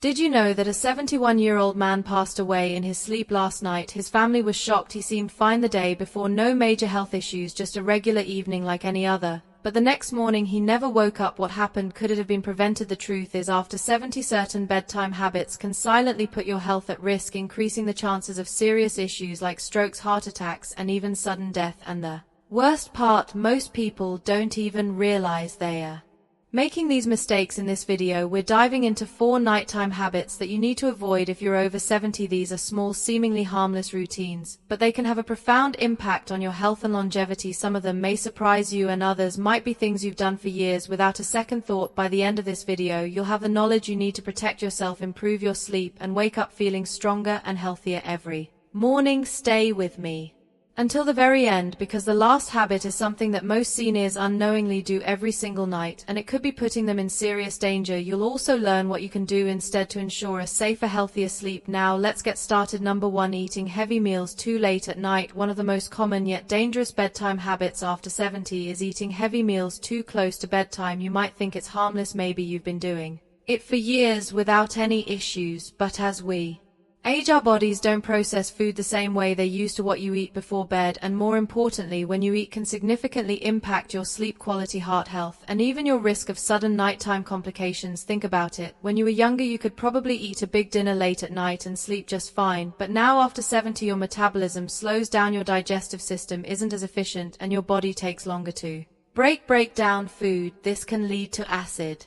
Did you know that a 71-year-old man passed away in his sleep last night? His family was shocked. He seemed fine the day before, no major health issues, just a regular evening like any other. But the next morning he never woke up. What happened? Could it have been prevented? The truth is, after 70, certain bedtime habits can silently put your health at risk, increasing the chances of serious issues like strokes, heart attacks, and even sudden death. And the worst part, most people don't even realize they are making these mistakes. In this video, we're diving into 4 nighttime habits that you need to avoid if you're over 70. These are small, seemingly harmless routines, but they can have a profound impact on your health and longevity. Some of them may surprise you, and others might be things you've done for years without a second thought. By the end of this video, you'll have the knowledge you need to protect yourself, improve your sleep, and wake up feeling stronger and healthier every morning. Stay with me until the very end, because the last habit is something that most seniors unknowingly do every single night, and it could be putting them in serious danger. You'll also learn what you can do instead to ensure a safer, healthier sleep. Now let's get started. Number 1. Eating heavy meals too late at night. One of the most common yet dangerous bedtime habits after 70 is eating heavy meals too close to bedtime. You might think it's harmless, maybe you've been doing it for years without any issues, but as we age, our bodies don't process food the same way they used to. What you eat before bed, and more importantly when you eat, can significantly impact your sleep quality, heart health, and even your risk of sudden nighttime complications. Think about it. When you were younger, you could probably eat a big dinner late at night and sleep just fine, but now after 70 your metabolism slows down, your digestive system isn't as efficient, and your body takes longer to break down food. This can lead to acid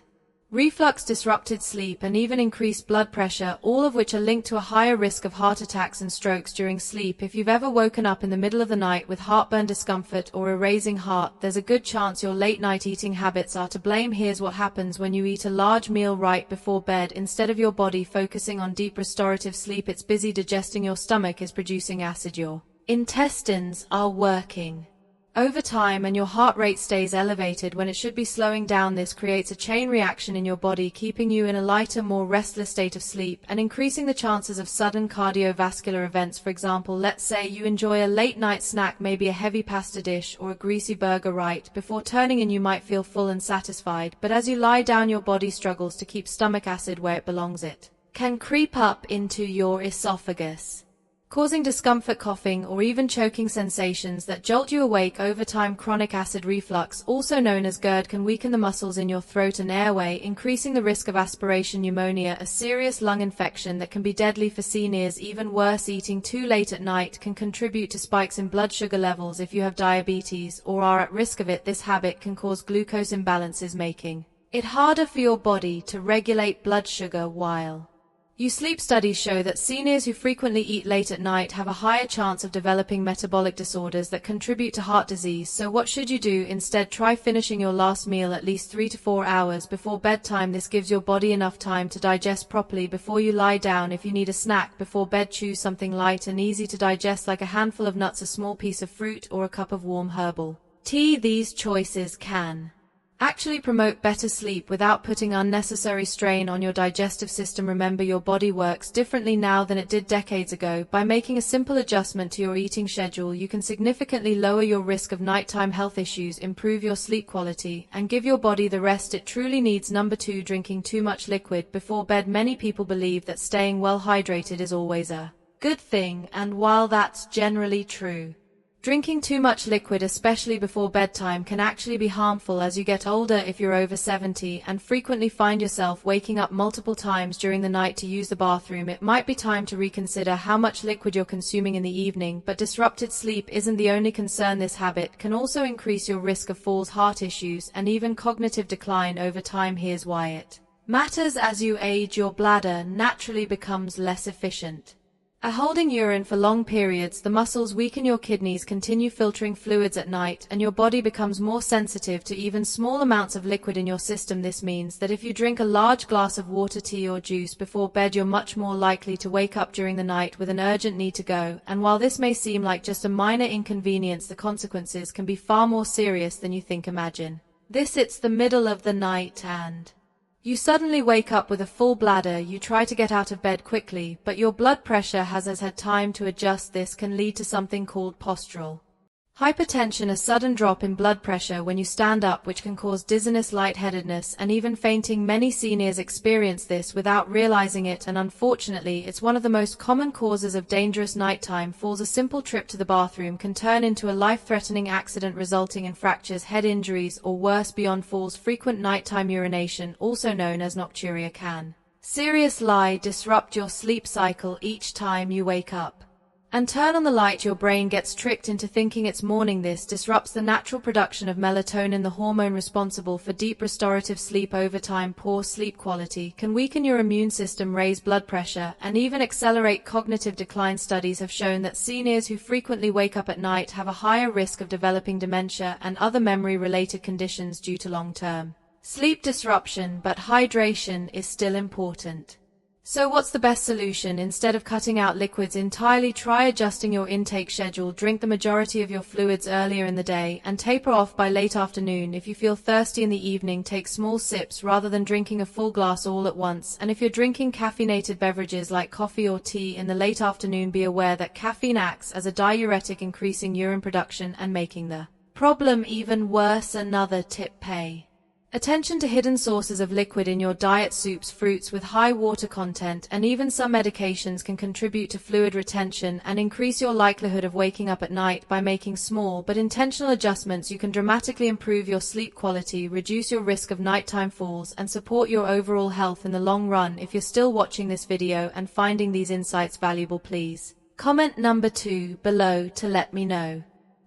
reflux, disrupted sleep, and even increased blood pressure, all of which are linked to a higher risk of heart attacks and strokes during sleep. If you've ever woken up in the middle of the night with heartburn, discomfort, or a racing heart, there's a good chance your late-night eating habits are to blame. Here's what happens when you eat a large meal right before bed. Instead of your body focusing on deep restorative sleep, it's busy digesting. Your stomach is producing acid, your intestines are working overtime, and your heart rate stays elevated when it should be slowing down. This creates a chain reaction in your body, keeping you in a lighter, more restless state of sleep and increasing the chances of sudden cardiovascular events. For example, let's say you enjoy a late night snack, maybe a heavy pasta dish or a greasy burger. Right before turning in, you might feel full and satisfied, but as you lie down, your body struggles to keep stomach acid where it belongs. It can creep up into your esophagus, causing discomfort, coughing, or even choking sensations that jolt you awake. Over time, chronic acid reflux, also known as GERD, can weaken the muscles in your throat and airway, increasing the risk of aspiration pneumonia, a serious lung infection that can be deadly for seniors. Even worse, eating too late at night can contribute to spikes in blood sugar levels. If you have diabetes or are at risk of it, this habit can cause glucose imbalances, making it harder for your body to regulate blood sugar while you sleep. Studies show that seniors who frequently eat late at night have a higher chance of developing metabolic disorders that contribute to heart disease. So what should you do instead? Try finishing your last meal at least 3 to 4 hours before bedtime. This gives your body enough time to digest properly before you lie down. If you need a snack before bed, choose something light and easy to digest, like a handful of nuts, a small piece of fruit, or a cup of warm herbal tea. These choices can actually promote better sleep without putting unnecessary strain on your digestive system. Remember, your body works differently now than it did decades ago. By making a simple adjustment to your eating schedule, you can significantly lower your risk of nighttime health issues, improve your sleep quality, and give your body the rest it truly needs. Number 2. Drinking too much liquid before bed. Many people believe that staying well hydrated is always a good thing, and while that's generally true, drinking too much liquid, especially before bedtime, can actually be harmful as you get older. If you're over 70 and frequently find yourself waking up multiple times during the night to use the bathroom, it might be time to reconsider how much liquid you're consuming in the evening. But disrupted sleep isn't the only concern. This habit can also increase your risk of falls, heart issues, and even cognitive decline over time. Here's why it matters. As you age, your bladder naturally becomes less efficient at holding urine for long periods. The muscles weaken, your kidneys continue filtering fluids at night, and your body becomes more sensitive to even small amounts of liquid in your system. This means that if you drink a large glass of water, tea, or juice before bed, you're much more likely to wake up during the night with an urgent need to go. And while this may seem like just a minor inconvenience, the consequences can be far more serious than you think. Imagine this: it's the middle of the night and you suddenly wake up with a full bladder. You try to get out of bed quickly, but your blood pressure has had time to adjust. This can lead to something called postural Hypertension, a sudden drop in blood pressure when you stand up, which can cause dizziness, lightheadedness, and even fainting. Many seniors experience this without realizing it, and unfortunately, it's one of the most common causes of dangerous nighttime falls. A simple trip to the bathroom can turn into a life-threatening accident, resulting in fractures, head injuries, or worse. Beyond falls, frequent nighttime urination, also known as nocturia, can seriously disrupt your sleep cycle. Each time you wake up and turn on the light, your brain gets tricked into thinking it's morning. This disrupts the natural production of melatonin, the hormone responsible for deep restorative sleep. Over time, poor sleep quality can weaken your immune system, raise blood pressure, and even accelerate cognitive decline. Studies have shown that seniors who frequently wake up at night have a higher risk of developing dementia and other memory-related conditions due to long-term sleep disruption. But hydration is still important. So what's the best solution? Instead of cutting out liquids entirely, try adjusting your intake schedule. Drink the majority of your fluids earlier in the day and taper off by late afternoon. If you feel thirsty in the evening, take small sips rather than drinking a full glass all at once. And if you're drinking caffeinated beverages like coffee or tea in the late afternoon, be aware that caffeine acts as a diuretic, increasing urine production and making the problem even worse. Another tip: pay attention to hidden sources of liquid in your diet. Soups, fruits with high water content, and even some medications can contribute to fluid retention and increase your likelihood of waking up at night. By making small but intentional adjustments, you can dramatically improve your sleep quality, reduce your risk of nighttime falls, and support your overall health in the long run. If you're still watching this video and finding these insights valuable, please comment number 2 below to let me know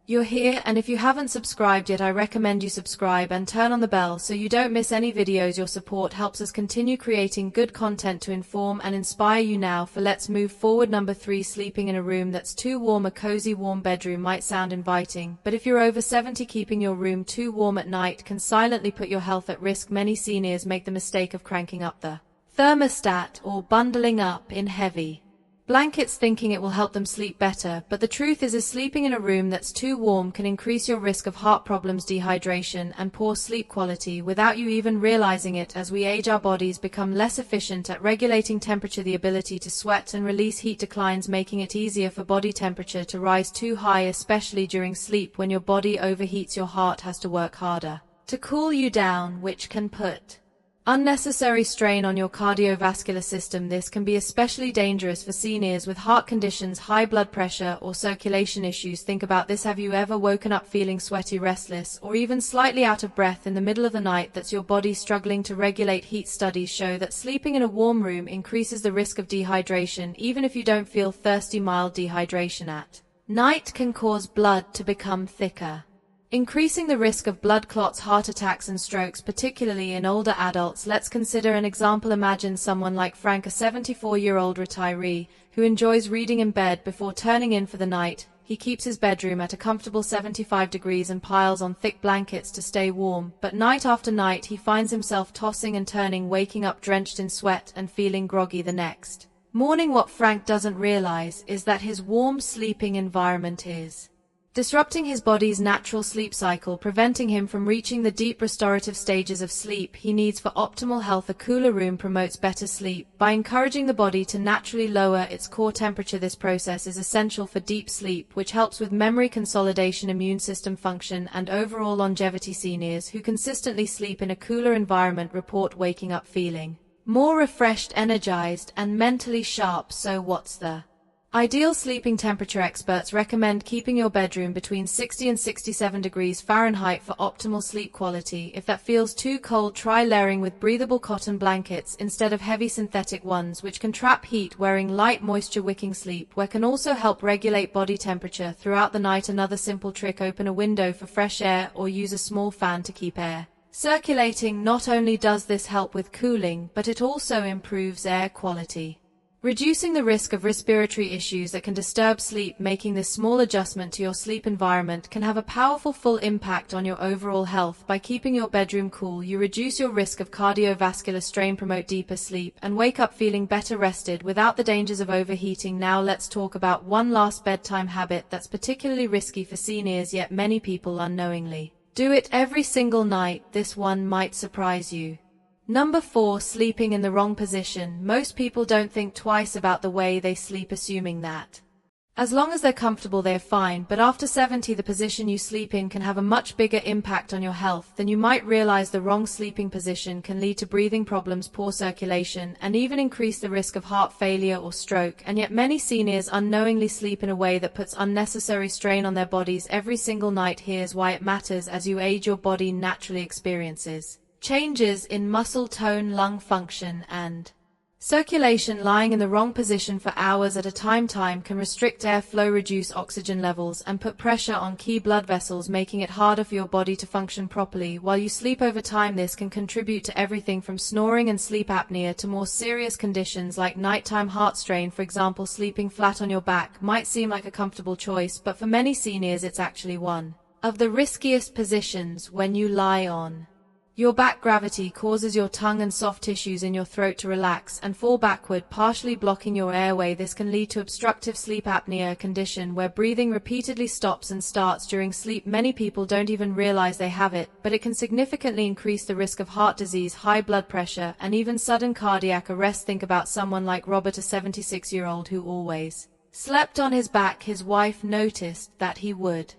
you're here. And if you haven't subscribed yet, I recommend you subscribe and turn on the bell so you don't miss any videos. Your support helps us continue creating good content to inform and inspire you. Now let's move forward. Number 3, sleeping in a room that's too warm. A cozy warm bedroom might sound inviting, but if you're over 70, keeping your room too warm at night can silently put your health at risk. Many seniors make the mistake of cranking up the thermostat or bundling up in heavy blankets thinking it will help them sleep better, but the truth is sleeping in a room that's too warm can increase your risk of heart problems, dehydration, and poor sleep quality without you even realizing it. As we age, our bodies become less efficient at regulating temperature. The ability to sweat and release heat declines, making it easier for body temperature to rise too high, especially during sleep. When your body overheats, your heart has to work harder to cool you down, which can put unnecessary strain on your cardiovascular system. This can be especially dangerous for seniors with heart conditions, high blood pressure, or circulation issues. Think about this: have you ever woken up feeling sweaty, restless, or even slightly out of breath in the middle of the night? That's your body struggling to regulate heat. Studies show that sleeping in a warm room increases the risk of dehydration, even if you don't feel thirsty. Mild dehydration at night can cause blood to become thicker, increasing the risk of blood clots, heart attacks, and strokes, particularly in older adults. Let's consider an example. Imagine someone like Frank, a 74-year-old retiree who enjoys reading in bed before turning in for the night. He keeps his bedroom at a comfortable 75 degrees and piles on thick blankets to stay warm, but night after night he finds himself tossing and turning, waking up drenched in sweat and feeling groggy the next morning. What Frank doesn't realize is that his warm sleeping environment is disrupting his body's natural sleep cycle, preventing him from reaching the deep restorative stages of sleep he needs for optimal health. A cooler room promotes better sleep by encouraging the body to naturally lower its core temperature. This process is essential for deep sleep, which helps with memory consolidation, immune system function, and overall longevity. Seniors who consistently sleep in a cooler environment report waking up feeling more refreshed, energized, and mentally sharp. So what's the ideal sleeping temperature? Experts recommend keeping your bedroom between 60 and 67 degrees Fahrenheit for optimal sleep quality. If that feels too cold, try layering with breathable cotton blankets instead of heavy synthetic ones, which can trap heat. Wearing light moisture-wicking sleepwear can also help regulate body temperature throughout the night. Another simple trick: open a window for fresh air or use a small fan to keep air circulating. Not only does this help with cooling, but it also improves air quality, reducing the risk of respiratory issues that can disturb sleep. Making this small adjustment to your sleep environment can have a powerful full impact on your overall health. By keeping your bedroom cool, you reduce your risk of cardiovascular strain, promote deeper sleep, and wake up feeling better rested without the dangers of overheating. Now let's talk about one last bedtime habit that's particularly risky for seniors, yet many people unknowingly do it every single night. This one might surprise you. Number 4, sleeping in the wrong position. Most people don't think twice about the way they sleep, assuming that As long as they're comfortable, they're fine, but after 70, the position you sleep in can have a much bigger impact on your health than you might realize. The wrong sleeping position can lead to breathing problems, poor circulation, and even increase the risk of heart failure or stroke, and yet many seniors unknowingly sleep in a way that puts unnecessary strain on their bodies every single night. Here's why it matters. As you age, your body naturally experiences changes in muscle tone, lung function, and circulation. Lying in the wrong position for hours at a time can restrict airflow, reduce oxygen levels, and put pressure on key blood vessels, making it harder for your body to function properly while you sleep. Over time, this can contribute to everything from snoring and sleep apnea to more serious conditions like nighttime heart strain. For example, sleeping flat on your back might seem like a comfortable choice, but for many seniors it's actually one of the riskiest positions. When you lie on your back, gravity causes your tongue and soft tissues in your throat to relax and fall backward, partially blocking your airway. This can lead to obstructive sleep apnea, a condition where breathing repeatedly stops and starts during sleep. Many people don't even realize they have it, but it can significantly increase the risk of heart disease, high blood pressure, and even sudden cardiac arrest. Think about someone like Robert, a 76-year-old who always slept on his back. His wife noticed that he would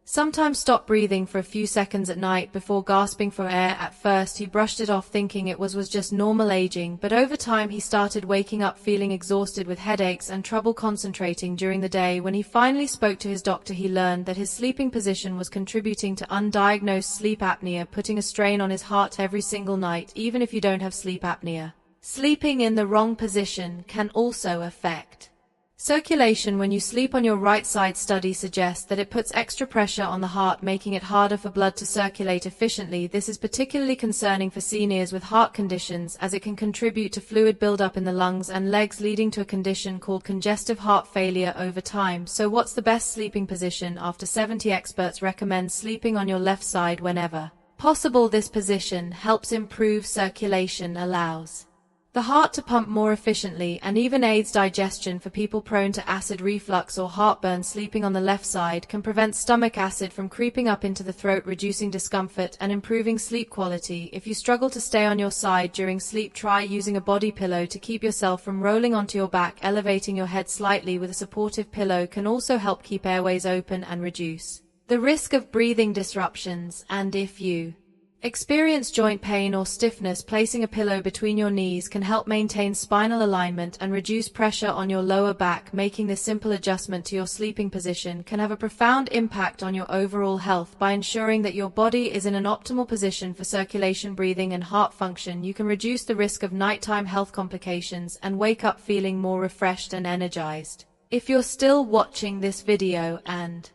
sometimes stop breathing for a few seconds at night before gasping for air. At first, he brushed it off, thinking it was just normal aging, but over time he started waking up feeling exhausted with headaches and trouble concentrating during the day. When he finally spoke to his doctor, he learned that his sleeping position was contributing to undiagnosed sleep apnea, putting a strain on his heart every single night. Even if you don't have sleep apnea, sleeping in the wrong position can also affect circulation. When you sleep on your right side, studies suggest that it puts extra pressure on the heart, making it harder for blood to circulate efficiently. This is particularly concerning for seniors with heart conditions, as it can contribute to fluid buildup in the lungs and legs, leading to a condition called congestive heart failure over time. So what's the best sleeping position after 70? Experts recommend sleeping on your left side whenever possible. This position helps improve circulation, allows the heart to pump more efficiently, and even aids digestion. For people prone to acid reflux or heartburn, sleeping on the left side can prevent stomach acid from creeping up into the throat, reducing discomfort and improving sleep quality. If you struggle to stay on your side during sleep, try using a body pillow to keep yourself from rolling onto your back. Elevating your head slightly with a supportive pillow can also help keep airways open and reduce the risk of breathing disruptions. And if you experience joint pain or stiffness, placing a pillow between your knees can help maintain spinal alignment and reduce pressure on your lower back. Making this simple adjustment to your sleeping position can have a profound impact on your overall health. By ensuring that your body is in an optimal position for circulation, breathing, and heart function, you can reduce the risk of nighttime health complications and wake up feeling more refreshed and energized. If you're still watching this video and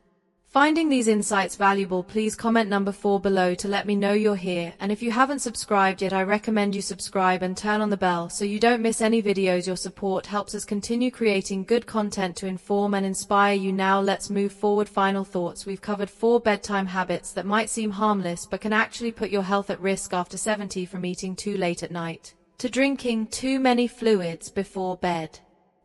finding these insights valuable, please comment number 4 below to let me know you're here. And if you haven't subscribed yet, I recommend you subscribe and turn on the bell so you don't miss any videos. Your support helps us continue creating good content to inform and inspire you. Now let's move forward. Final thoughts. We've covered 4 bedtime habits that might seem harmless but can actually put your health at risk after 70, from eating too late at night to drinking too many fluids before bed.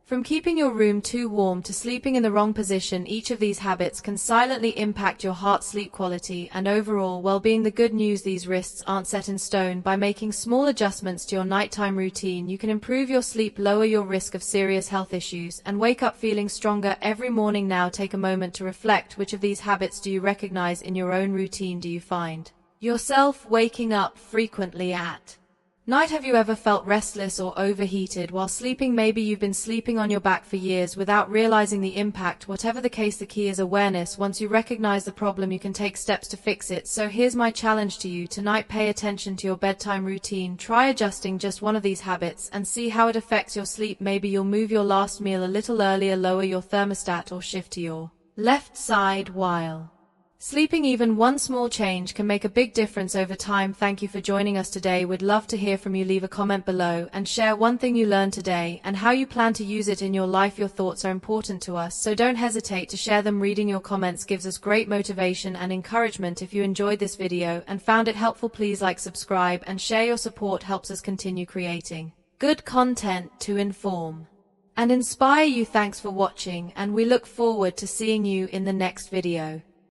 From keeping your room too warm to sleeping in the wrong position, each of these habits can silently impact your heart, sleep quality, and overall well-being. The good news: these risks aren't set in stone. By making small adjustments to your nighttime routine, you can improve your sleep, lower your risk of serious health issues, and wake up feeling stronger every morning. Now take a moment to reflect. Which of these habits do you recognize in your own routine? Do you find yourself waking up frequently at night? Have you ever felt restless or overheated while sleeping? Maybe you've been sleeping on your back for years without realizing the impact. Whatever the case, the key is awareness. Once you recognize the problem, you can take steps to fix it. So here's my challenge to you tonight: pay attention to your bedtime routine. Try adjusting just one of these habits and see how it affects your sleep. Maybe you'll move your last meal a little earlier, lower your thermostat, or shift to your left side while sleeping. Even one small change can make a big difference over time. Thank you for joining us today. We'd love to hear from you. Leave a comment below and share one thing you learned today and how you plan to use it in your life. Your thoughts are important to us, so don't hesitate to share them. Reading your comments gives us great motivation and encouragement. If you enjoyed this video and found it helpful, please like, subscribe, and share. Your support helps us continue creating good content to inform and inspire you. Thanks for watching, and we look forward to seeing you in the next video.